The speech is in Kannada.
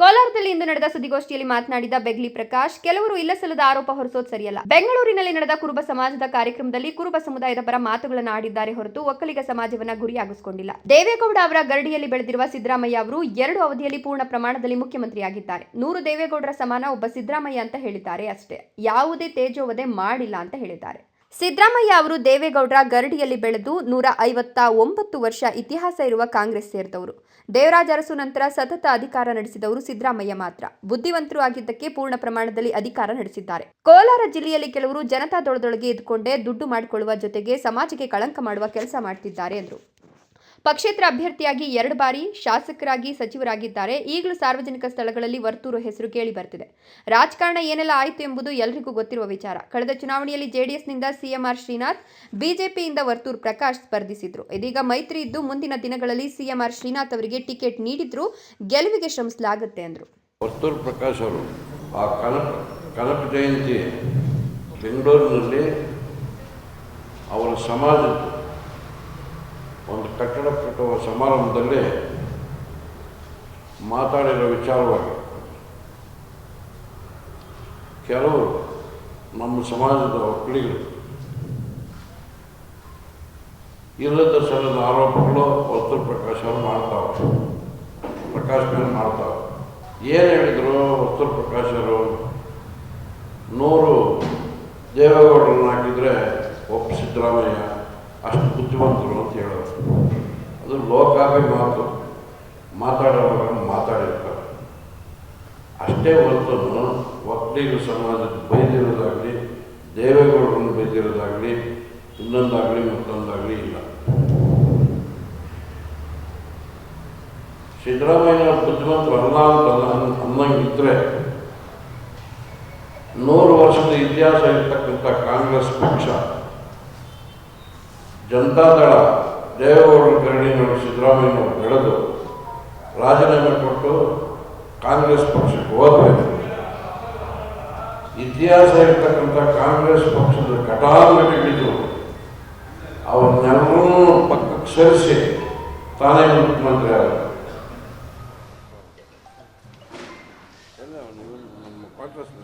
ಕೋಲಾರದಲ್ಲಿ ಇಂದು ನಡೆದ ಸುದ್ದಿಗೋಷ್ಠಿಯಲ್ಲಿ ಮಾತನಾಡಿದ ಬೆಗ್ಲಿ ಪ್ರಕಾಶ್, ಕೆಲವರು ಇಲ್ಲಸಲ್ಲದ ಆರೋಪ ಹೊರಿಸೋದು ಸರಿಯಲ್ಲ. ಬೆಂಗಳೂರಿನಲ್ಲಿ ನಡೆದ ಕುರುಬ ಸಮಾಜದ ಕಾರ್ಯಕ್ರಮದಲ್ಲಿ ಕುರುಬ ಸಮುದಾಯದ ಪರ ಮಾತುಗಳನ್ನು ಆಡಿದ್ದಾರೆ ಹೊರತು ಒಕ್ಕಲಿಗ ಸಮಾಜವನ್ನ ಗುರಿಯಾಗಿಸಿಕೊಂಡಿಲ್ಲ. ದೇವೇಗೌಡ ಅವರ ಗರಡಿಯಲ್ಲಿ ಬೆಳೆದಿರುವ ಸಿದ್ದರಾಮಯ್ಯ ಅವರು 2 ಅವಧಿಯಲ್ಲಿ ಪೂರ್ಣ ಪ್ರಮಾಣದಲ್ಲಿ ಮುಖ್ಯಮಂತ್ರಿಯಾಗಿದ್ದಾರೆ. 100 ದೇವೇಗೌಡರ ಸಮಾನ ಒಬ್ಬ ಸಿದ್ದರಾಮಯ್ಯ ಅಂತ ಹೇಳಿದ್ದಾರೆ ಅಷ್ಟೇ, ಯಾವುದೇ ತೇಜೋವಧೆ ಮಾಡಿಲ್ಲ ಅಂತ ಹೇಳಿದ್ದಾರೆ. ಸಿದ್ದರಾಮಯ್ಯ ಅವರು ದೇವೇಗೌಡರ ಗರಡಿಯಲ್ಲಿ ಬೆಳೆದು 159 ವರ್ಷ ಇತಿಹಾಸ ಇರುವ ಕಾಂಗ್ರೆಸ್ ಸೇರಿದವರು. ದೇವರಾಜ ಅರಸು ನಂತರ ಸತತ ಅಧಿಕಾರ ನಡೆಸಿದವರು ಸಿದ್ದರಾಮಯ್ಯ ಮಾತ್ರ. ಬುದ್ಧಿವಂತರು ಆಗಿದ್ದಕ್ಕೆ ಪೂರ್ಣ ಪ್ರಮಾಣದಲ್ಲಿ ಅಧಿಕಾರ ನಡೆಸಿದ್ದಾರೆ. ಕೋಲಾರ ಜಿಲ್ಲೆಯಲ್ಲಿ ಕೆಲವರು ಜನತಾದಳದೊಳಗೆ ಇದ್ದುಕೊಂಡೇ ದುಡ್ಡು ಮಾಡಿಕೊಳ್ಳುವ ಜೊತೆಗೆ ಸಮಾಜಕ್ಕೆ ಕಳಂಕ ಮಾಡುವ ಕೆಲಸ ಮಾಡ್ತಿದ್ದಾರೆ ಎಂದರು. ಪಕ್ಷೇತರ ಅಭ್ಯರ್ಥಿಯಾಗಿ 2 ಬಾರಿ ಶಾಸಕರಾಗಿ ಸಚಿವರಾಗಿದ್ದಾರೆ. ಈಗಲೂ ಸಾರ್ವಜನಿಕ ಸ್ಥಳಗಳಲ್ಲಿ ವರ್ತೂರು ಹೆಸರು ಕೇಳಿ ಬರ್ತಿದೆ. ರಾಜಕಾರಣ ಏನೆಲ್ಲ ಆಯಿತು ಎಂಬುದು ಎಲ್ಲರಿಗೂ ಗೊತ್ತಿರುವ ವಿಚಾರ. ಕಳೆದ ಚುನಾವಣೆಯಲ್ಲಿ ಜೆಡಿಎಸ್ನಿಂದ ಸಿಎಂಆರ್ ಶ್ರೀನಾಥ್, ಬಿಜೆಪಿಯಿಂದ ವರ್ತೂರು ಪ್ರಕಾಶ್ ಸ್ಪರ್ಧಿಸಿದ್ರು. ಇದೀಗ ಮೈತ್ರಿ ಇದ್ದು ಮುಂದಿನ ದಿನಗಳಲ್ಲಿ ಸಿಎಂಆರ್ ಶ್ರೀನಾಥ್ ಅವರಿಗೆ ಟಿಕೆಟ್ ನೀಡಿದ್ರು ಗೆಲುವಿಗೆ ಶ್ರಮಿಸಲಾಗುತ್ತೆ ಎಂದರು. ವರ್ತೂರು ಪ್ರಕಾಶ್ ಅವರು ಆ ಕನಕ ಜಯಂತಿ ಬೆಂಗಳೂರಿನಲ್ಲಿ ಅವರ ಸಮಾಜದ ಒಂದು ಕಟ್ಟಡ ಕಟ್ಟುವ ಸಮಾರಂಭದಲ್ಲಿ ಮಾತಾಡಿರೋ ವಿಚಾರವಾಗಿ ಕೆಲವರು ನಮ್ಮ ಸಮಾಜದ ಒಕ್ಕಲಿಗರು ಇಲ್ಲದ ಸಲ್ಲದ ಆರೋಪಗಳು ವರ್ತೂರು ಪ್ರಕಾಶ್ ಅವರು ಪ್ರಕಾಶ್ ಮೇಲೆ ಮಾಡ್ತಾವೆ. ಏನು ಹೇಳಿದರು ವರ್ತೂರು ಪ್ರಕಾಶ್ ಅವರು? 100 ದೇವೇಗೌಡರನ್ನು ಹಾಕಿದರೆ ಒಬ್ಬ ಸಿದ್ದರಾಮಯ್ಯ ಅಷ್ಟು ಬುದ್ಧಿವಂತರು ಅಂತ ಹೇಳೋರು. ಅದು ಲೋಕಾಭಿ ಮಾತಾಡೋವಾಗ ಮಾತಾಡಿರ್ತಾರೆ ಅಷ್ಟೇ ಹೊರತು ಒಕ್ಕಲಿಗ ಸಮಾಜಕ್ಕೆ ಬೈದಿರೋದಾಗಲಿ, ದೇವೇಗೌಡರನ್ನು ಬೈದಿರೋದಾಗಲಿ, ಇನ್ನೊಂದಾಗಲಿ ಮತ್ತೊಂದಾಗಲಿ ಇಲ್ಲ. ಸಿದ್ದರಾಮಯ್ಯ ಬುದ್ಧಿವಂತರು ಅಲ್ಲ ಅಂತ ಅನ್ನಂಗಿದ್ರೆ 100 ವರ್ಷದ ಇತಿಹಾಸ ಇರ್ತಕ್ಕಂಥ ಕಾಂಗ್ರೆಸ್ ಪಕ್ಷ ಜನತಾದಳ ದೇವೇಗೌಡರ ಗರಡಿನವರು ಸಿದ್ದರಾಮಯ್ಯನವರು ಬೆಳೆದು ರಾಜೀನಾಮೆ ಕೊಟ್ಟು ಕಾಂಗ್ರೆಸ್ ಪಕ್ಷಕ್ಕೆ ಹೋಗಬೇಕು. ಇತಿಹಾಸ ಇರ್ತಕ್ಕಂಥ ಕಾಂಗ್ರೆಸ್ ಪಕ್ಷದ ಘಟಾನುಘಟಿಗಳು ಅವನ್ನೆಲ್ಲರೂ ಪಕ್ಕಕ್ಕೆ ಸೇರಿಸಿ ತಾನೇ ಮುಖ್ಯಮಂತ್ರಿ ಆದರು. ನಮ್ಮ ಕಾಂಗ್ರೆಸ್